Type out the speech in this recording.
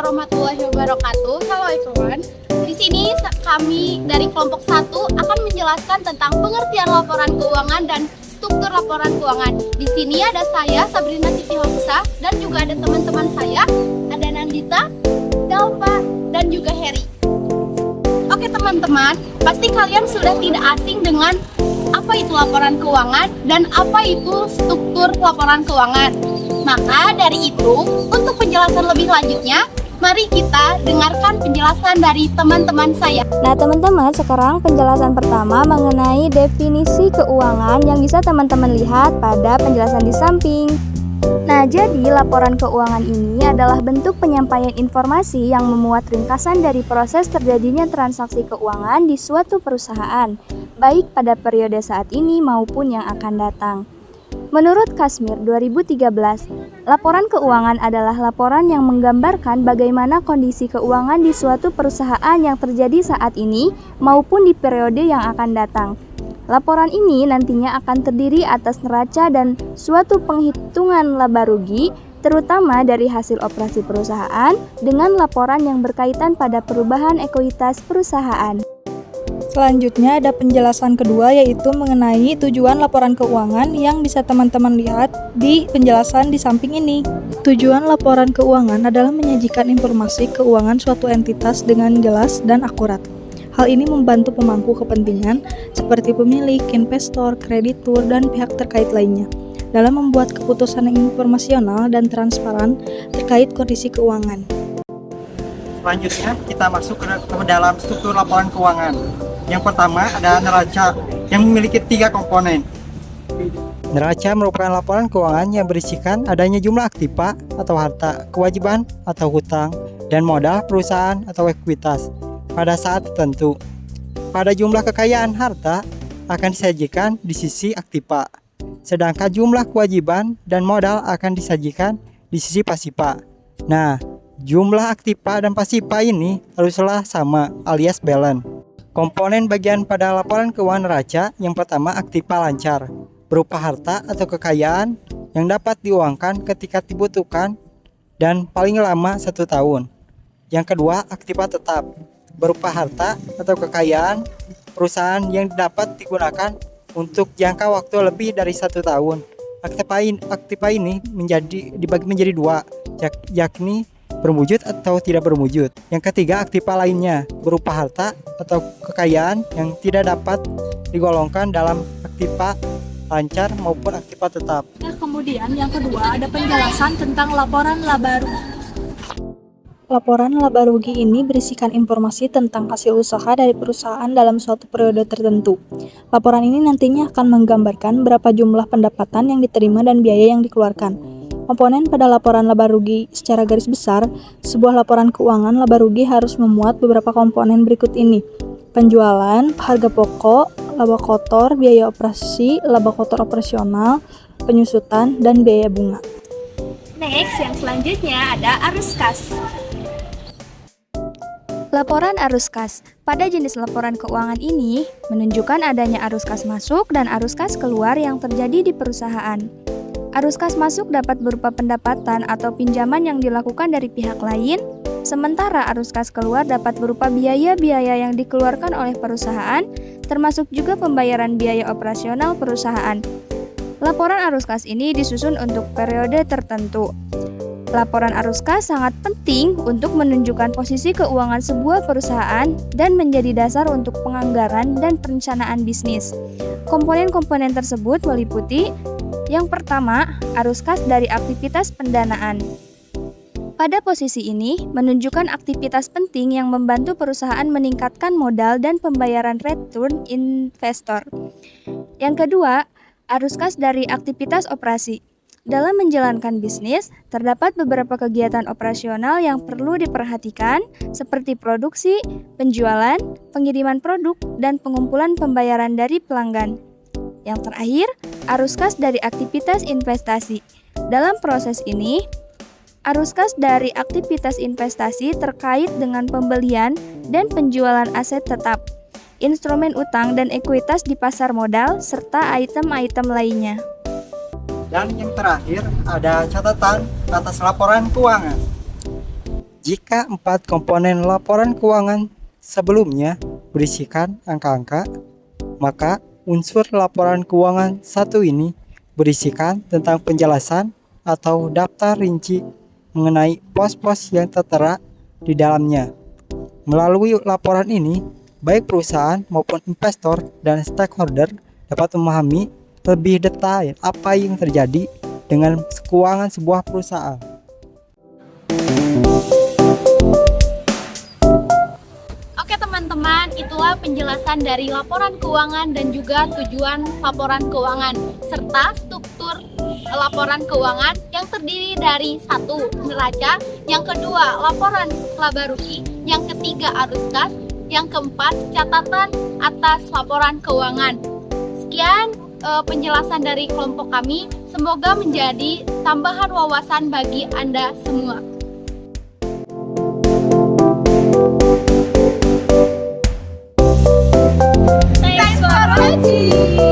warahmatullahi wabarakatuh. Halo everyone. Di sini kami dari kelompok 1 akan menjelaskan tentang pengertian laporan keuangan dan struktur laporan keuangan. Di sini ada saya Sabrina Siti Hokusa dan juga ada teman-teman saya, ada Nandita, Dalva, dan juga Heri. Oke teman-teman, pasti kalian sudah tidak asing dengan apa itu laporan keuangan dan apa itu struktur laporan keuangan. Maka dari itu, untuk penjelasan lebih lanjutnya, mari kita dengarkan penjelasan dari teman-teman saya. Nah teman-teman, sekarang penjelasan pertama mengenai definisi keuangan yang bisa teman-teman lihat pada penjelasan di samping. Nah, jadi laporan keuangan ini adalah bentuk penyampaian informasi yang memuat ringkasan dari proses terjadinya transaksi keuangan di suatu perusahaan, baik pada periode saat ini maupun yang akan datang. Menurut Kashmir 2013, laporan keuangan adalah laporan yang menggambarkan bagaimana kondisi keuangan di suatu perusahaan yang terjadi saat ini maupun di periode yang akan datang. Laporan ini nantinya akan terdiri atas neraca dan suatu penghitungan laba rugi, terutama dari hasil operasi perusahaan dengan laporan yang berkaitan pada perubahan ekuitas perusahaan. Selanjutnya ada penjelasan kedua, yaitu mengenai tujuan laporan keuangan yang bisa teman-teman lihat di penjelasan di samping ini. Tujuan laporan keuangan adalah menyajikan informasi keuangan suatu entitas dengan jelas dan akurat. Hal ini membantu pemangku kepentingan seperti pemilik, investor, kreditur, dan pihak terkait lainnya dalam membuat keputusan yang informasional dan transparan terkait kondisi keuangan. Selanjutnya kita masuk ke dalam struktur laporan keuangan. Yang pertama ada neraca yang memiliki 3 komponen. Neraca merupakan laporan keuangan yang berisikan adanya jumlah aktiva atau harta, kewajiban atau hutang, dan modal perusahaan atau ekuitas pada saat tertentu. Pada jumlah kekayaan harta akan disajikan di sisi aktiva, sedangkan jumlah kewajiban dan modal akan disajikan di sisi pasiva. Nah, jumlah aktiva dan pasiva ini haruslah sama alias balance. Komponen bagian pada laporan keuangan neraca yang pertama aktiva lancar, berupa harta atau kekayaan yang dapat diuangkan ketika dibutuhkan dan paling lama 1 tahun. Yang kedua aktiva tetap, berupa harta atau kekayaan perusahaan yang dapat digunakan untuk jangka waktu lebih dari 1 tahun. Aktiva ini dibagi menjadi 2, yakni berwujud atau tidak berwujud. Yang ketiga aktiva lainnya, berupa harta atau kekayaan yang tidak dapat digolongkan dalam aktiva lancar maupun aktiva tetap. Nah, kemudian yang kedua ada penjelasan tentang laporan laba rugi. Laporan laba rugi ini berisikan informasi tentang hasil usaha dari perusahaan dalam suatu periode tertentu. Laporan ini nantinya akan menggambarkan berapa jumlah pendapatan yang diterima dan biaya yang dikeluarkan. Komponen pada laporan laba rugi secara garis besar, sebuah laporan keuangan laba rugi harus memuat beberapa komponen berikut ini: penjualan, harga pokok, laba kotor, biaya operasi, laba kotor operasional, penyusutan, dan biaya bunga. Next, yang selanjutnya ada arus kas. Laporan arus kas. Pada jenis laporan keuangan ini menunjukkan adanya arus kas masuk dan arus kas keluar yang terjadi di perusahaan. Arus kas masuk dapat berupa pendapatan atau pinjaman yang dilakukan dari pihak lain, sementara arus kas keluar dapat berupa biaya-biaya yang dikeluarkan oleh perusahaan, termasuk juga pembayaran biaya operasional perusahaan. Laporan arus kas ini disusun untuk periode tertentu. Laporan arus kas sangat penting untuk menunjukkan posisi keuangan sebuah perusahaan dan menjadi dasar untuk penganggaran dan perencanaan bisnis. Komponen-komponen tersebut meliputi: yang pertama, arus kas dari aktivitas pendanaan. Pada posisi ini, menunjukkan aktivitas penting yang membantu perusahaan meningkatkan modal dan pembayaran return investor. Yang kedua, arus kas dari aktivitas operasi. Dalam menjalankan bisnis, terdapat beberapa kegiatan operasional yang perlu diperhatikan, seperti produksi, penjualan, pengiriman produk, dan pengumpulan pembayaran dari pelanggan. Yang terakhir, arus kas dari aktivitas investasi. Dalam proses ini, arus kas dari aktivitas investasi terkait dengan pembelian dan penjualan aset tetap, instrumen utang dan ekuitas di pasar modal, serta item-item lainnya. Dan yang terakhir ada catatan atas laporan keuangan. Jika 4 komponen laporan keuangan sebelumnya berisikan angka-angka, maka unsur laporan keuangan satu ini berisikan tentang penjelasan atau daftar rinci mengenai pos-pos yang tertera di dalamnya. Melalui laporan ini, baik perusahaan maupun investor dan stakeholder dapat memahami lebih detail apa yang terjadi dengan keuangan sebuah perusahaan. Oke teman-teman, itulah penjelasan dari laporan keuangan dan juga tujuan laporan keuangan serta struktur laporan keuangan yang terdiri dari 1. Neraca, yang kedua laporan laba rugi, yang ketiga arus kas, yang keempat catatan atas laporan keuangan. Sekian penjelasan dari kelompok kami, semoga menjadi tambahan wawasan bagi Anda semua. Thanks for watching.